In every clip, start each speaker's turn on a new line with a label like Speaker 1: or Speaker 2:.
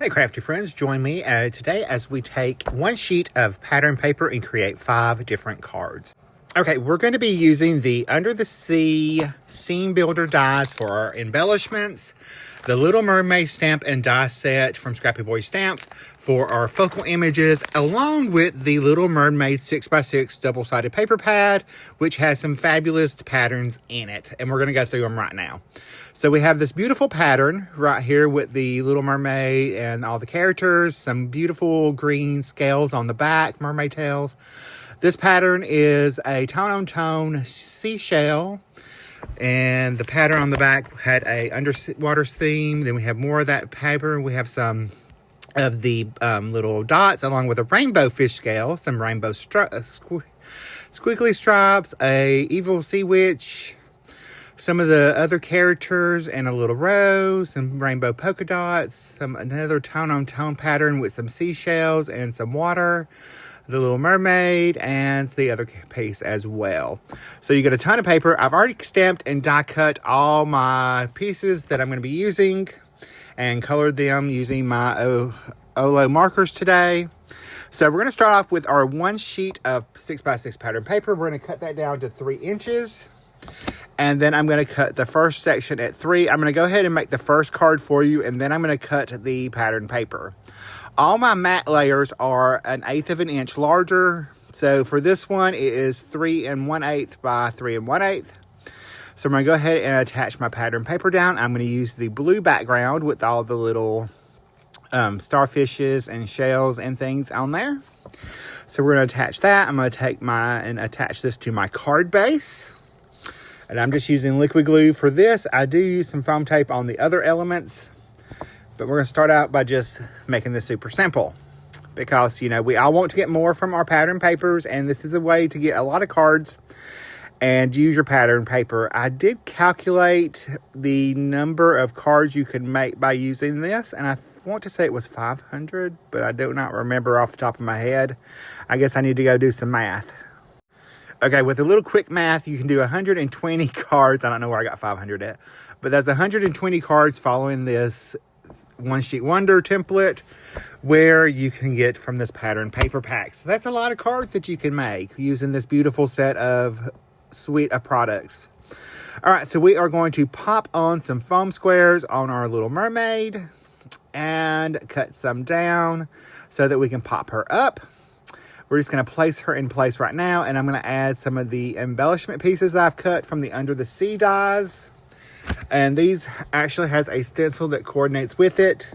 Speaker 1: Hey crafty friends, join me today as we take one sheet of pattern paper and create 5 different cards. Okay, we're going to be using the Under the Sea Scene Builder dies for our embellishments, the Little Mermaid stamp and die set from Scrappy Boy Stamps for our focal images, along with the Little Mermaid 6x6 double-sided paper pad, which has some fabulous patterns in it, and we're going to go through them right now. So we have this beautiful pattern right here with the Little Mermaid and all the characters, some beautiful green scales on the back, mermaid tails. This pattern is a tone-on-tone seashell, and the pattern on the back had a underwater theme. Then we have more of that paper. We have some of the little dots along with a rainbow fish scale, some rainbow squiggly stripes, a evil sea witch, some of the other characters, and a little rose, some rainbow polka dots, another tone-on-tone pattern with some seashells and some water, the Little Mermaid, and the other piece as well. So you get a ton of paper. I've already stamped and die cut all my pieces that I'm going to be using and colored them using my Olo markers today. So we're going to start off with our one sheet of 6x6 pattern paper. We're going to cut that down to 3 inches. And then I'm going to cut the first section at 3. I'm going to go ahead and make the first card for you, and then I'm going to cut the pattern paper. All my matte layers are 1/8 of an inch larger. So for this one, it is 3 1/8 by 3 1/8. So I'm going to go ahead and attach my pattern paper down. I'm going to use the blue background with all the little starfishes and shells and things on there. So we're going to attach that. I'm going to take and attach this to my card base. And I'm just using liquid glue for this. I do use some foam tape on the other elements, but we're going to start out by just making this super simple because, we all want to get more from our pattern papers, and this is a way to get a lot of cards and use your pattern paper. I did calculate the number of cards you can make by using this, and I want to say it was 500, but I do not remember off the top of my head. I guess I need to go do some math. Okay, with a little quick math, you can do 120 cards. I don't know where I got 500 at, but that's 120 cards following this One Sheet Wonder template where you can get from this pattern paper pack. So that's a lot of cards that you can make using this beautiful set of suite of products. All right, so we are going to pop on some foam squares on our Little Mermaid and cut some down so that we can pop her up. We're just going to place her in place right now, and I'm going to add some of the embellishment pieces I've cut from the Under the Sea dies. And these actually has a stencil that coordinates with it,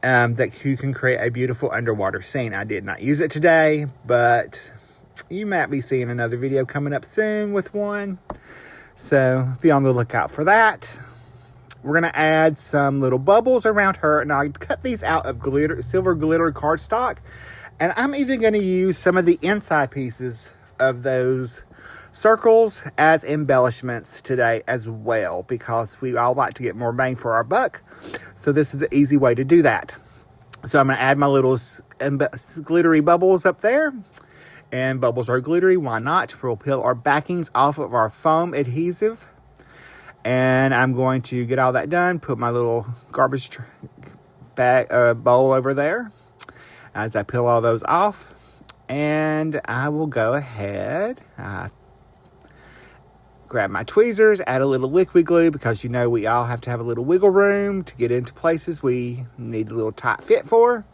Speaker 1: that you can create a beautiful underwater scene. I did not use it today, but you might be seeing another video coming up soon with one. So be on the lookout for that. We're going to add some little bubbles around her, and I cut these out of silver glitter cardstock. And I'm even going to use some of the inside pieces of those circles as embellishments today as well, because we all like to get more bang for our buck. So this is an easy way to do that. So I'm going to add my little glittery bubbles up there. And bubbles are glittery, why not? We'll peel our backings off of our foam adhesive. And I'm going to get all that done, put my little garbage bag bowl over there as I peel all those off. And I will go ahead, grab my tweezers, add a little liquid glue, because we all have to have a little wiggle room to get into places we need a little tight fit for.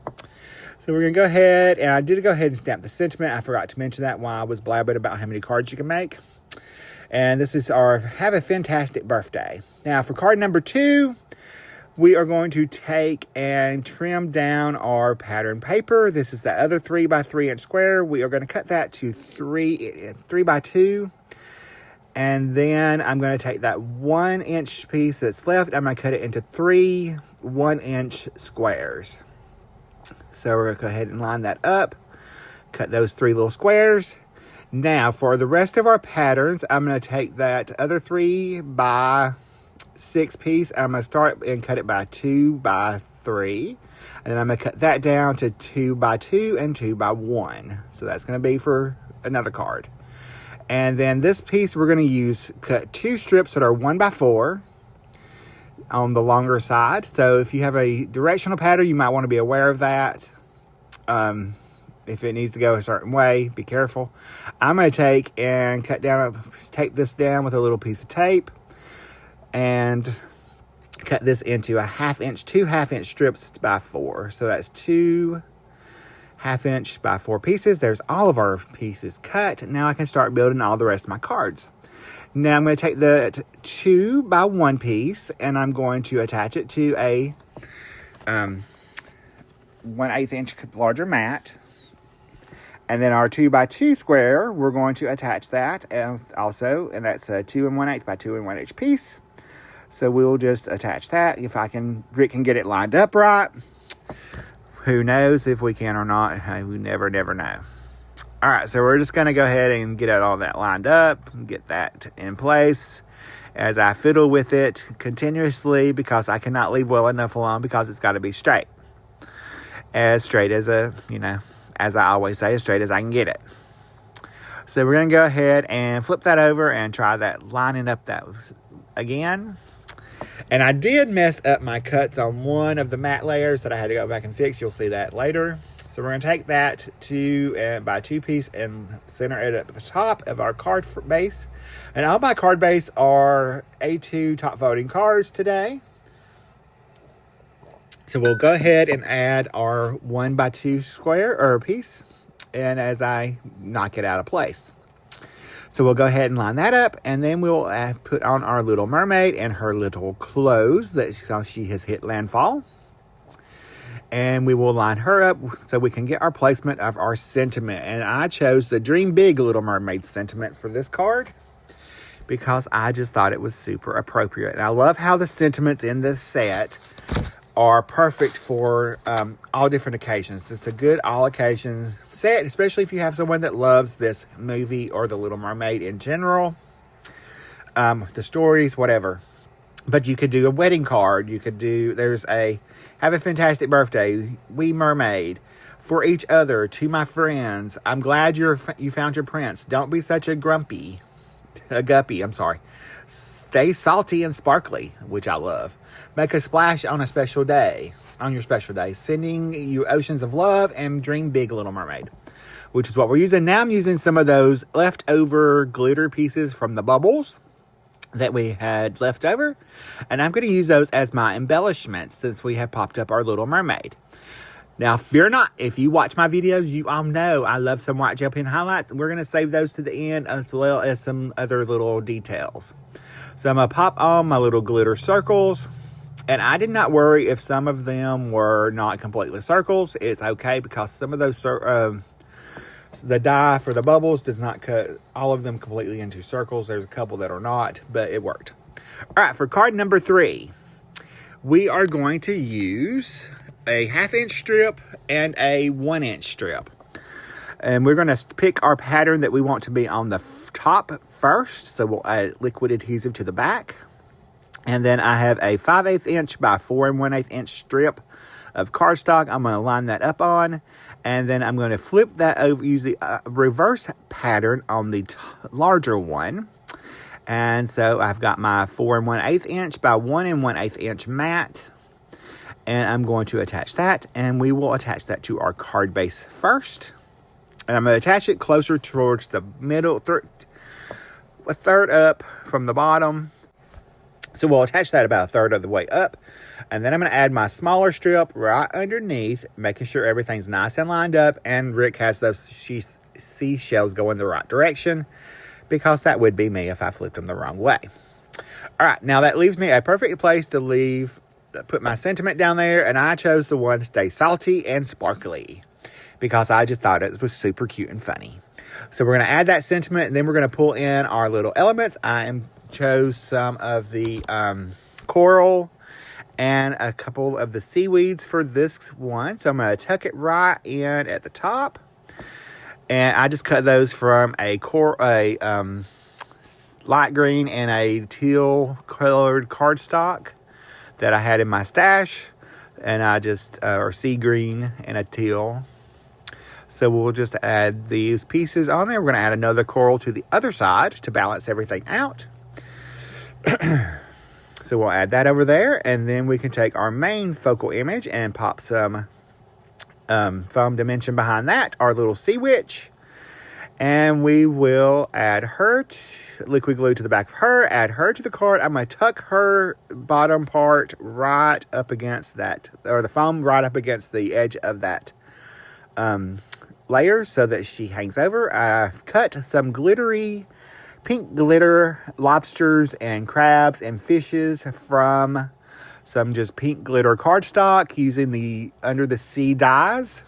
Speaker 1: So we're going to go ahead, and I did go ahead and stamp the sentiment. I forgot to mention that while I was blabbering about how many cards you can make. And this is our Have a Fantastic Birthday. Now for card number 2, we are going to take and trim down our pattern paper. This is the other 3 by 3 inch square. We are going to cut that to 3 by 2. And then I'm going to take that 1 inch piece that's left. I'm going to cut it into 3 1-inch squares. So we're going to go ahead and line that up. Cut those 3 little squares. Now for the rest of our patterns, I'm going to take that other 3 by 6 piece. I'm going to start and cut it by 2 by 3. And then I'm going to cut that down to 2 by 2 and 2 by 1. So that's going to be for another card. And then this piece we're going to cut 2 strips that are 1 by 4. on the longer side. So if you have a directional pattern, you might want to be aware of that. If it needs to go a certain way, be careful. I'm going to take and tape this down with a little piece of tape and cut this into two 1/2 inch strips by 4. So that's 2 1/2 inch by 4 pieces. There's all of our pieces cut. Now I can start building all the rest of my cards. Now I'm going to take the 2 by 1 piece and I'm going to attach it to a 1/8 inch larger mat. And then our 2 by 2 square, we're going to attach that also, and that's a 2 1/8 by 2 1/8 piece. So we'll just attach that. If Rick can get it lined up right. Who knows if we can or not? We never know. All right, so we're just going to go ahead and get all that lined up, get that in place as I fiddle with it continuously because I cannot leave well enough alone because it's got to be straight. As straight as as I always say, as straight as I can get it. So we're going to go ahead and flip that over and try that, lining up that again. And I did mess up my cuts on one of the mat layers that I had to go back and fix. You'll see that later. So we're going to take that 2 by 2 piece and center it at the top of our card base. And all my card base are A2 top voting cards today. So we'll go ahead and add our 1 by 2 square or piece, and as I knock it out of place. So we'll go ahead and line that up, and then we'll put on our Little Mermaid and her little clothes that she has hit landfall. And we will line her up so we can get our placement of our sentiment. And I chose the Dream Big Little Mermaid sentiment for this card because I just thought it was super appropriate. And I love how the sentiments in this set are perfect for all different occasions. It's a good all occasions set, especially if you have someone that loves this movie or the Little Mermaid in general. The stories, whatever. But you could do a wedding card. You could do, have a fantastic birthday, wee mermaid, for each other, to my friends. I'm glad you found your prince. Don't be such a guppy, I'm sorry. Stay salty and sparkly, which I love. Make a splash on your special day. Sending you oceans of love and dream big, Little Mermaid, which is what we're using. Now I'm using some of those leftover glitter pieces from the bubbles that we had left over. And I'm going to use those as my embellishments since we have popped up our Little Mermaid. Now, fear not. If you watch my videos, you all know I love some white gel pen highlights. And we're going to save those to the end as well as some other little details. So I'm going to pop on my little glitter circles. And I did not worry if some of them were not completely circles. It's okay because some of those, the die for the bubbles does not cut all of them completely into circles. There's a couple that are not, but it worked. All right, for card number 3, we are going to use a 1/2 inch strip and a 1 inch strip. And we're going to pick our pattern that we want to be on the top first. So we'll add liquid adhesive to the back. And then I have a 5/8 inch by 4 1/8 inch strip of cardstock. I'm going to line that up on. And then I'm going to flip that over, use the reverse pattern on the larger one. And so I've got my 4 1/8 inch by 1 1/8 inch mat. And I'm going to attach that. And we will attach that to our card base first. And I'm going to attach it closer towards the middle, a third up from the bottom. So we'll attach that about a third of the way up. And then I'm going to add my smaller strip right underneath, making sure everything's nice and lined up. And Rick has those seashells going the right direction, because that would be me if I flipped them the wrong way. All right, now that leaves me a perfect place to put my sentiment down there. And I chose the one, Stay Salty and Sparkly, because I just thought it was super cute and funny. So we're going to add that sentiment, and then we're going to pull in our little elements. I chose some of the coral and a couple of the seaweeds for this one. So I'm going to tuck it right in at the top. And I just cut those from a light green and a teal colored cardstock that I had in my stash. And I just, or sea green and a teal. So we'll just add these pieces on there. We're going to add another coral to the other side to balance everything out. So we'll add that over there, and then we can take our main focal image and pop some foam dimension behind that, our little sea witch. And we will add her liquid glue to the back of her, add her to the card. I'm going to tuck her bottom part right up against that, or the foam right up against the edge of that layer so that she hangs over. I've cut some glittery pink glitter lobsters and crabs and fishes from some just pink glitter cardstock using the Under the Sea dies.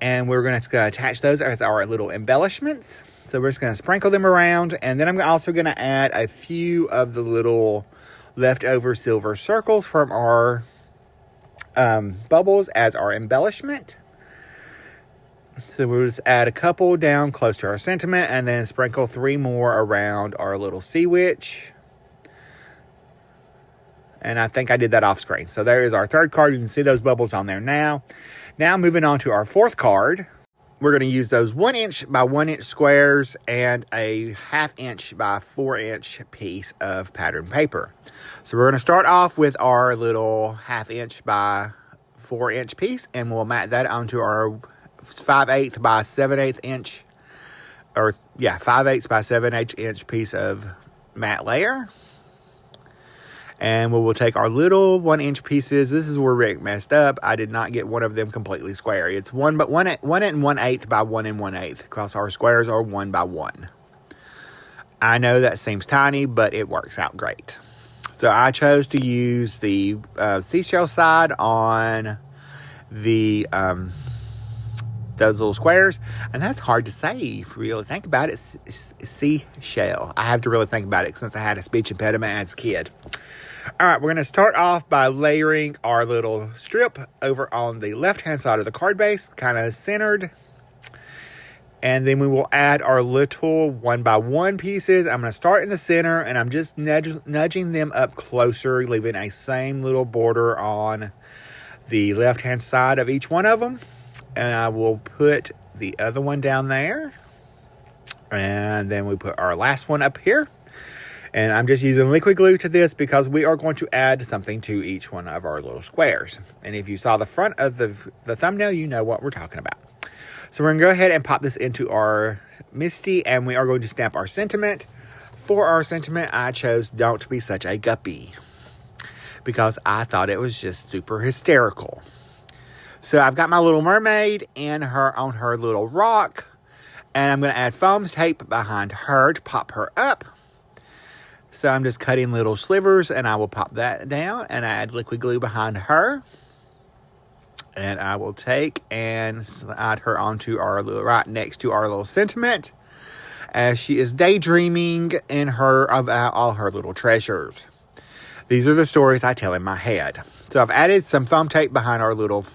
Speaker 1: And we're going to attach those as our little embellishments. So we're just going to sprinkle them around. And then I'm also going to add a few of the little leftover silver circles from our bubbles as our embellishment. So we'll just add a couple down close to our sentiment and then sprinkle 3 more around our little sea witch. And I think I did that off screen. So there is our third card. You can see those bubbles on there now. Now moving on to our fourth card. We're going to use those 1 inch by 1 inch squares and a 1/2 inch by 4 inch piece of pattern paper. So we're going to start off with our little 1/2 inch by 4 inch piece, and we'll mat that onto our 5/8 by 7/8 inch, 5/8 by 7/8 inch piece of matte layer. And we will take our little 1 inch pieces. This is where Rick messed up. I did not get one of them completely square. It's 1 and 1/8 by 1 and 1/8 because our squares are 1 by 1. I know that seems tiny, but it works out great. So I chose to use the seashell side on the those little squares, and that's hard to say if you really think about it. Seashell. I have to really think about it since I had a speech impediment as a kid. All right, we're going to start off by layering our little strip over on the left-hand side of the card base, kind of centered. And then we will add our little 1 by 1 pieces. I'm going to start in the center, and I'm just nudging them up closer, leaving a same little border on the left-hand side of each one of them. And I will put the other one down there. And then we put our last one up here. And I'm just using liquid glue to this because we are going to add something to each one of our little squares. And if you saw the front of the thumbnail, you know what we're talking about. So we're going to go ahead and pop this into our Misty, and we are going to stamp our sentiment. For our sentiment, I chose "Don't Be Such a Guppy" because I thought it was just super hysterical. So I've got my Little Mermaid on her little rock, and I'm going to add foam tape behind her to pop her up. So I'm just cutting little slivers, and I will pop that down and add liquid glue behind her. And I will take and slide her onto our little, right next to our little sentiment as she is daydreaming about all her little treasures. These are the stories I tell in my head. So I've added some foam tape behind our little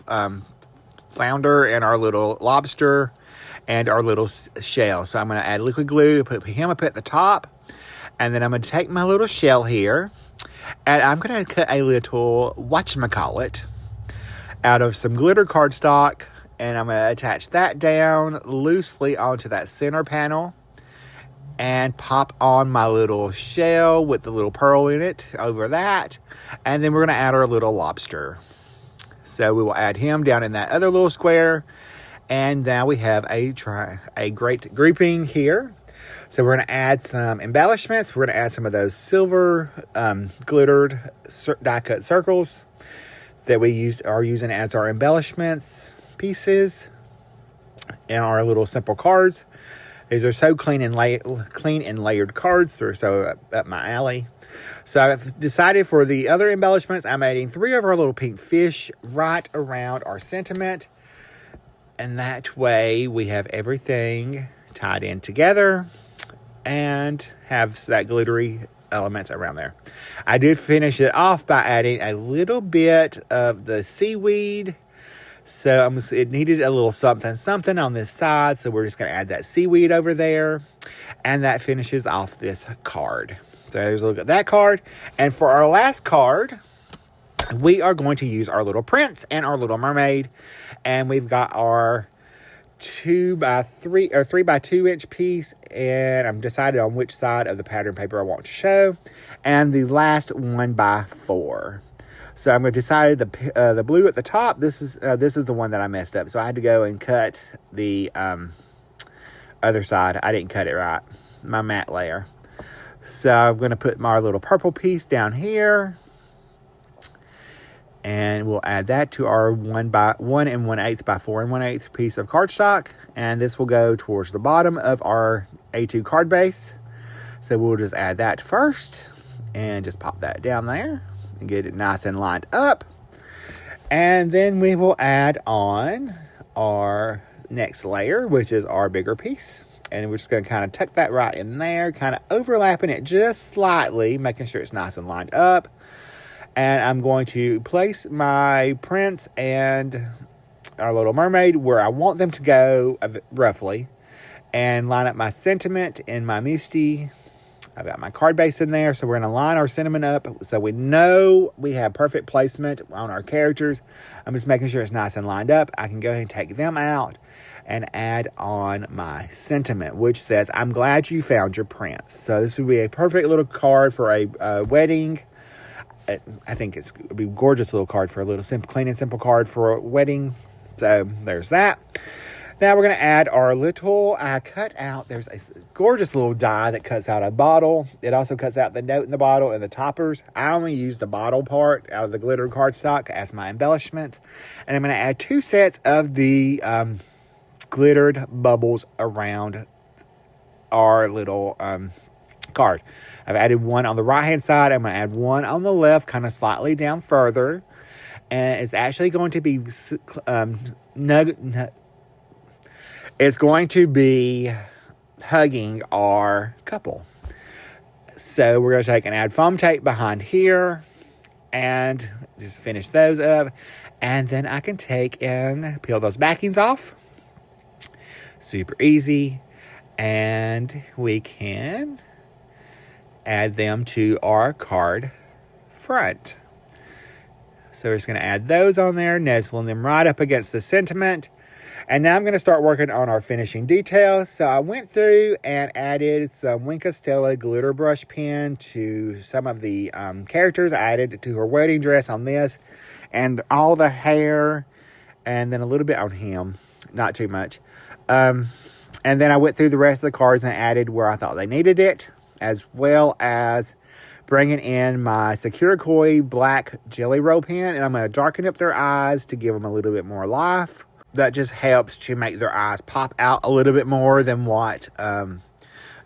Speaker 1: flounder and our little lobster and our little shell. So I'm going to add liquid glue, put him up at the top. And then I'm going to take my little shell here, and I'm going to cut a little whatchamacallit out of some glitter cardstock, and I'm going to attach that down loosely onto that center panel and pop on my little shell with the little pearl in it over that. And then we're going to add our little lobster. So we will add him down in that other little square. And now we have a great grouping here. So we're going to add some embellishments. We're going to add some of those silver glittered die cut circles that we are using as our embellishments pieces and our little simple cards. These are so clean and layered cards. They're so up my alley. So I've decided for the other embellishments, I'm adding 3 of our little pink fish right around our sentiment. And that way we have everything tied in together and have that glittery elements around there. I did finish it off by adding a little bit of the seaweed. So it needed a little something on this side. So we're just going to add that seaweed over there. And that finishes off this card. So there's a look at that card. And for our last card, we are going to use our little prince and our Little Mermaid. And we've got our 2 by 3 or 3 by 2 inch piece, and I'm decided on which side of the pattern paper I want to show, and the last 1 by 4. So I'm going to decide the blue at the top. This is the one that I messed up, so I had to go and cut the other side. I didn't cut it right, my matte layer. So I'm going to put my little purple piece down here. And we'll add that to our 1 1/8 by 4 1/8 piece of cardstock. And this will go towards the bottom of our A2 card base. So we'll just add that first and just pop that down there and get it nice and lined up. And then we will add on our next layer, which is our bigger piece. And we're just going to kind of tuck that right in there, kind of overlapping it just slightly, making sure it's nice and lined up. And I'm going to place my prince and our Little Mermaid where I want them to go, roughly. And line up my sentiment and my Misty. I've got my card base in there, so we're going to line our sentiment up so we know we have perfect placement on our characters. I'm just making sure it's nice and lined up. I can go ahead and take them out and add on my sentiment, which says, I'm glad you found your prince. So this would be a perfect little card for a wedding. I think it would be a gorgeous little card for a little simple, clean and simple card for a wedding. So there's that. Now we're going to add our little, there's a gorgeous little die that cuts out a bottle. It also cuts out the note in the bottle and the toppers. I only use the bottle part out of the glitter cardstock as my embellishment. And I'm going to add 2 sets of the glittered bubbles around our little card. I've added one on the right hand side. I'm going to add one on the left, kind of slightly down further, and it's actually going to be it's going to be hugging our couple. So we're going to take and add foam tape behind here and just finish those up, and then I can take and peel those backings off. Super easy. And we can add them to our card front. So we're just going to add those on there, nuzzling them right up against the sentiment. And now I'm going to start working on our finishing details. So I went through and added some Wink Stella glitter brush pen to some of the characters. I added to her wedding dress on this, and all the hair, and then a little bit on him, not too much. And then I went through the rest of the cards and added where I thought they needed it, as well as bringing in my Securikoi black jelly roll pen. And I'm going to darken up their eyes to give them a little bit more life. That just helps to make their eyes pop out a little bit more than what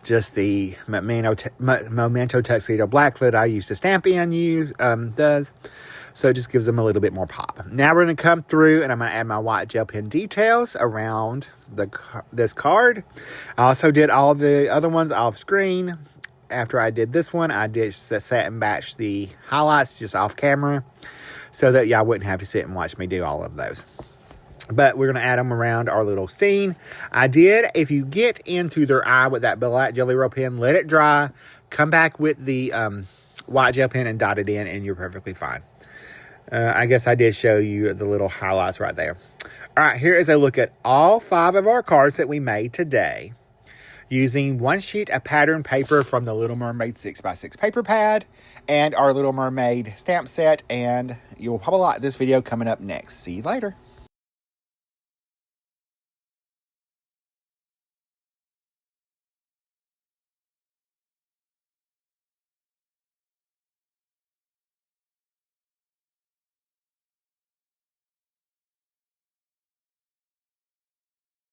Speaker 1: just the Memento Tuxedo Black that I used to stamp in does. So it just gives them a little bit more pop. Now we're going to come through and I'm going to add my white gel pen details around this card. I also did all the other ones off screen. After I did this one, I did set and batch the highlights just off camera so that y'all wouldn't have to sit and watch me do all of those. But we're going to add them around our little scene. If you get into their eye with that black jelly roll pen, let it dry. Come back with the white gel pen and dot it in, and you're perfectly fine. I guess I did show you the little highlights right there. All right, here is a look at all 5 of our cards that we made today using one sheet of pattern paper from the Little Mermaid 6x6 paper pad and our Little Mermaid stamp set. And you'll probably like this video coming up next. See you later.